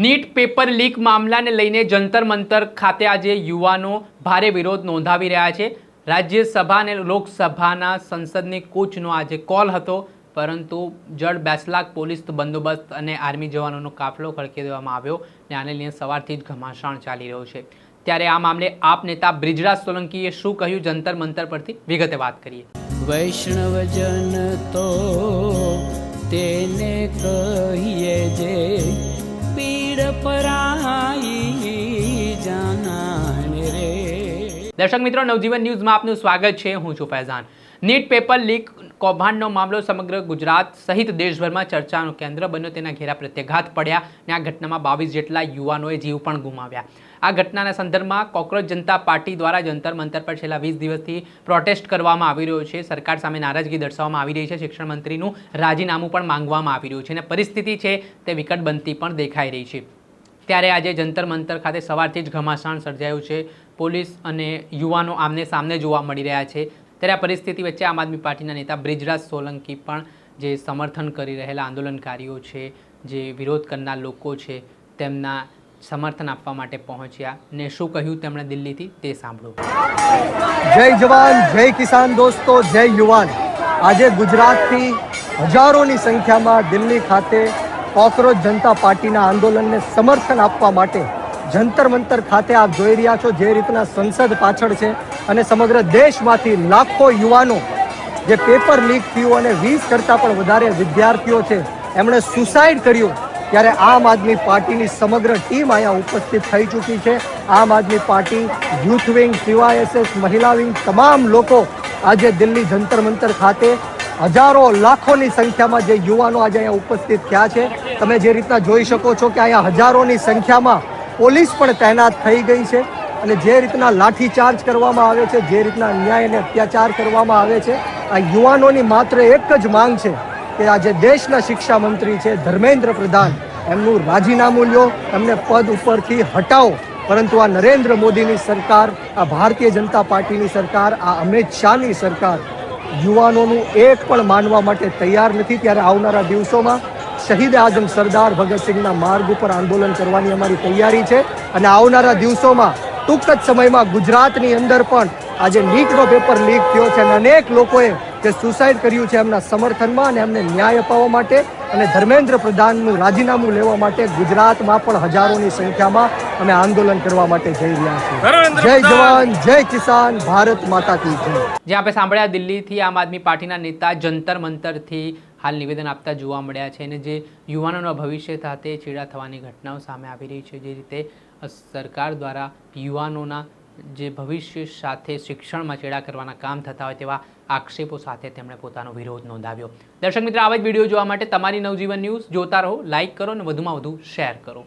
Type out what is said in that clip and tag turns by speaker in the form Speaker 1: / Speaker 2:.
Speaker 1: NEET paper leak મામલાને લઈને જંતર મંતર ખાતે આજે યુવાનો ભારે વિરોધ નોંધાવી રહ્યા છે। રાજ્યસભા અને લોકસભાના સંસદની કૂચનો આજે કોલ હતો, પરંતુ જડ બેસલાક પોલીસ બંદોબસ્ત અને આર્મી જવાનોનો કાફલો ખડકી દેવામાં આવ્યો અને આને લઈને સવારથી જ ઘમાસાણ ચાલી રહ્યો છે। ત્યારે આ મામલે આપ નેતા બ્રિજરાજ સોલંકીએ શું કહ્યું, જંતર મંતર પરથી વિગતે વાત કરીએ।
Speaker 2: વૈષ્ણવજન તો તેને કહીએ જે પીડ પરાઈ જાનાને રે।
Speaker 1: દર્શક મિત્રો, નવજીવન ન્યૂઝમાં આપનું સ્વાગત છે। હું છું ફૈઝાન। નીટ પેપર લીક કૌભાંડનો મામલો સમગ્ર ગુજરાત સહિત દેશભરમાં ચર્ચાનું કેન્દ્ર બન્યો। તેના ઘેરા પ્રત્યાઘાત પડ્યા અને આ ઘટનામાં 22 જેટલા યુવાનોએ જીવ પણ ગુમાવ્યા। આ ઘટનાના સંદર્ભમાં કોકરોચ જનતા પાર્ટી દ્વારા જંતર મંતર પર છેલ્લા 20 દિવસથી પ્રોટેસ્ટ કરવામાં આવી રહ્યો છે। સરકાર સામે નારાજગી દર્શાવવામાં આવી રહી છે। શિક્ષણ મંત્રીનું રાજીનામું પણ માંગવામાં આવી રહ્યું છે અને પરિસ્થિતિ છે તે વિકટ બનતી પણ દેખાઈ રહી છે। ત્યારે આજે જંતર મંતર ખાતે સવારથી જ ઘમાસાણ સર્જાયું છે। પોલીસ અને યુવાનો આમને સામને જોવા મળી રહ્યા છે। ત્યારે આ પરિસ્થિતિ વચ્ચે આમ આદમી પાર્ટીના નેતા બ્રિજરાજ સોલંકી પણ જે સમર્થન કરી રહેલા આંદોલનકારીઓ છે, જે વિરોધ કરનાર લોકો છે, તેમના સમર્થન આપવા માટે પહોંચ્યા ને શું કહ્યું તેમણે દિલ્હીથી તે સાંભળો।
Speaker 3: જય જવાન, જય કિસાન દોસ્તો, જય યુવાન। આજે ગુજરાતથી હજારોની સંખ્યામાં દિલ્હી ખાતે કોકરોચ જનતા પાર્ટીના આંદોલનને સમર્થન આપવા માટે જંતર મંતર ખાતે આપ જોઈ રહ્યા છો જે રીતના સંસદ પાછળ છે અને સમગ્ર દેશમાંથી લાખો યુવાનો જે પેપર લીક થયું અને 20 કરતાં પણ વધારે વિદ્યાર્થીઓ છે એમણે સુસાઇડ કર્યું, ત્યારે આમ આદમી પાર્ટીની સમગ્ર ટીમ અહીંયા ઉપસ્થિત થઈ ચૂકી છે। આમ આદમી પાર્ટી યુથ વિંગ, CYSS, મહિલા વિંગ, તમામ લોકો આજે દિલ્હી જંતર મંતર ખાતે હજારો લાખોની સંખ્યામાં જે યુવાનો આજે અહીંયા ઉપસ્થિત થયા છે। તમે જે રીતના જોઈ શકો છો કે અહીંયા હજારોની સંખ્યામાં પોલીસ પણ તૈનાત થઈ ગઈ છે અને જે રીતના લાઠીચાર્જ કરવામાં આવે છે, જે રીતના અન્યાય અને અત્યાચાર કરવામાં આવે છે, આ યુવાનોની માત્ર એક જ માંગ છે કે આજે દેશના શિક્ષા મંત્રી છે ધર્મેન્દ્ર પ્રધાન, એમનું રાજીનામું લ્યો, એમને પદ ઉપરથી હટાવો। પરંતુ આ નરેન્દ્ર મોદીની સરકાર, આ ભારતીય જનતા પાર્ટીની સરકાર, આ અમિત શાહની સરકાર યુવાનોનું એક પણ માનવા માટે તૈયાર નથી। ત્યારે આવનારા દિવસોમાં શહીદ આઝમ સરદાર ભગતસિંહના માર્ગ ઉપર આંદોલન કરવાની અમારી તૈયારી છે અને આવનારા દિવસોમાં ટૂંક જ સમયમાં ગુજરાતની અંદર પણ આજે નીટનો પેપર લીક થયો છે અને અનેક લોકોએ જે સુસાઇડ કર્યું છે એમના સમર્થનમાં અને એમને ન્યાય અપાવવા માટે અને ધર્મેન્દ્ર પ્રધાનનું રાજીનામું લેવા માટે ગુજરાતમાં પણ હજારોની સંખ્યામાં અમે આંદોલન કરવા માટે જઈ રહ્યા છીએ। જય જવાન, જય કિસાન, ભારત માતા કી જય।
Speaker 1: જે આપણે સાંભળ્યા, દિલ્હીથી આમ આદમી પાર્ટીના નેતા જંતર મંતરથી હાલ નિવેદન આપતા જોવા મળ્યા છે અને જે યુવાનોના ભવિષ્ય સાથે છેડા થવાની ઘટનાઓ સામે આવી રહી છે, જે રીતે સરકાર દ્વારા યુવાનોના જે ભવિષ્ય સાથે શિક્ષણમાં છેડા કરવાના કામ થતા હોય તેવા આક્ષેપો સાથે તેમણે પોતાનો વિરોધ નોંધાવ્યો। દર્શક મિત્રો, આવા જ વિડીયો જોવા માટે તમારી નવજીવન ન્યૂઝ જોતા રહો, લાઇક કરો અને વધુમાં વધુ શેર કરો।